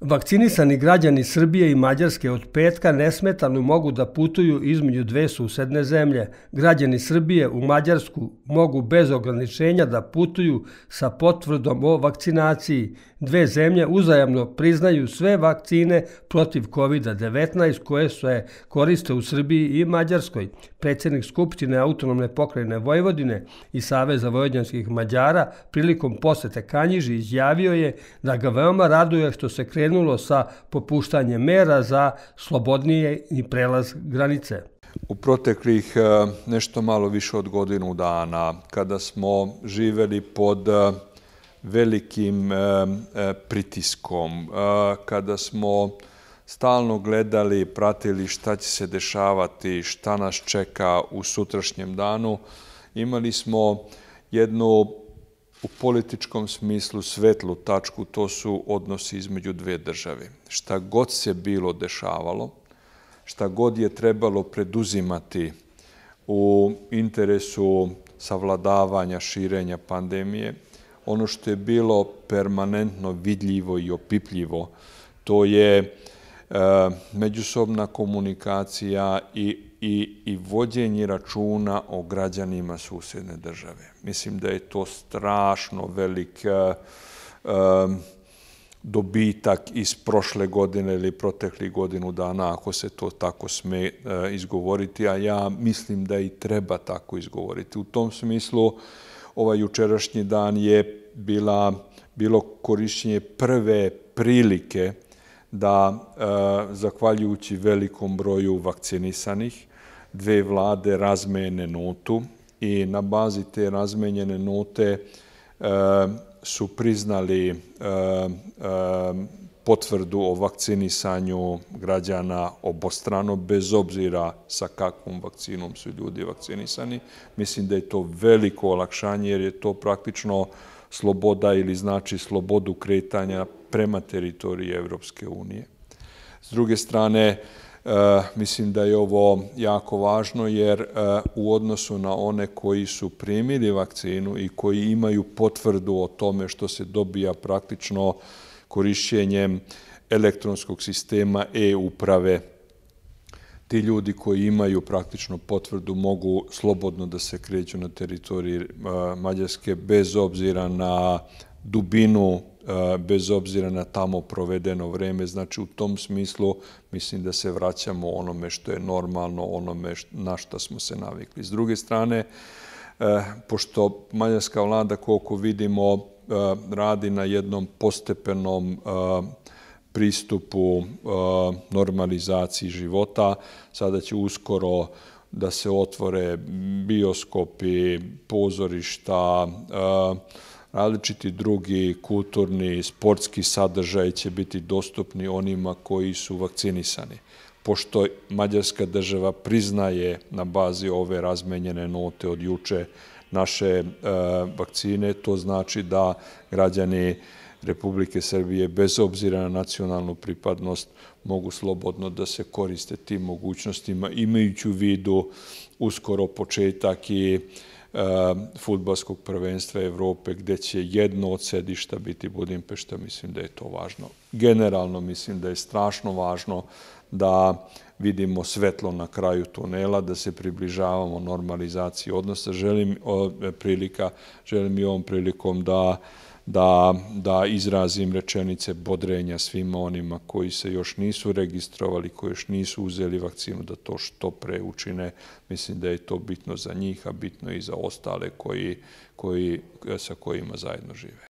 Vakcinisani građani Srbije i Mađarske od petka nesmetano mogu da putuju između dve susedne zemlje. Građani Srbije u Mađarsku mogu bez ograničenja da putuju sa potvrdom o vakcinaciji. Dve zemlje uzajamno priznaju sve vakcine protiv COVID-19 koje se koriste u Srbiji i Mađarskoj. Predsjednik Skupštine Autonomne pokrajine Vojvodine i Saveza vojvođanskih Mađara prilikom posete Kanjiži izjavio je da ga veoma raduje što se krenulo sa popuštanjem mera za slobodniji prelaz granice. U proteklih nešto malo više od godinu dana, kada smo živeli pod velikim pritiskom, kada smo stalno gledali, pratili šta će se dešavati, šta nas čeka u sutrašnjem danu, imali smo jednu u političkom smislu svetlu tačku, to su odnosi između dve države. Šta god se bilo dešavalo, šta god je trebalo preduzimati u interesu savladavanja širenja pandemije, ono što je bilo permanentno vidljivo i opipljivo, to je međusobna komunikacija i vođenje računa o građanima susedne države. Mislim da je to strašno velik dobitak iz prošle godine ili proteklih godinu dana, ako se to tako sme izgovoriti, a ja mislim da i treba tako izgovoriti. U tom smislu, ovaj jučerašnji dan je bilo korišćenje prve prilike da, zahvaljujući velikom broju vakcinisanih, dve vlade razmene notu i na bazi te razmenjene note su priznali potvrdu o vakcinisanju građana obostrano, bez obzira sa kakvom vakcinom su ljudi vakcinisani. Mislim da je to veliko olakšanje jer je to praktično sloboda ili znači slobodu kretanja prema teritoriji Evropske unije. S druge strane, mislim da je ovo jako važno jer u odnosu na one koji su primili vakcinu i koji imaju potvrdu o tome što se dobija praktično korišćenjem elektronskog sistema e-uprave, ti ljudi koji imaju praktično potvrdu mogu slobodno da se kreću na teritoriji Mađarske bez obzira na dubinu, bez obzira na tamo provedeno vreme. Znači, u tom smislu mislim da se vraćamo onome što je normalno, onome na što smo se navikli. S druge strane, pošto mađarska vlada, koliko vidimo, radi na jednom postepenom pristupu normalizaciji života, sada će uskoro da se otvore bioskopi, pozorišta, različiti drugi kulturni, sportski sadržaj će biti dostupni onima koji su vakcinisani. Pošto Mađarska država priznaje na bazi ove razmenjene note od juče naše vakcine, to znači da građani Republike Srbije, bez obzira na nacionalnu pripadnost, mogu slobodno da se koriste tim mogućnostima, imajući u vidu uskoro početak i fudbalskog prvenstva Evrope, gde će jedno od sedišta biti Budimpešta. Mislim da je to važno. Generalno mislim da je strašno važno da vidimo svetlo na kraju tunela, da se približavamo normalizaciji odnosa. Želim i ovom prilikom da izrazim rečenice bodrenja svima onima koji se još nisu registrovali, koji još nisu uzeli vakcinu, da to što pre učine. Mislim da je to bitno za njih, a bitno i za ostale sa kojima zajedno žive.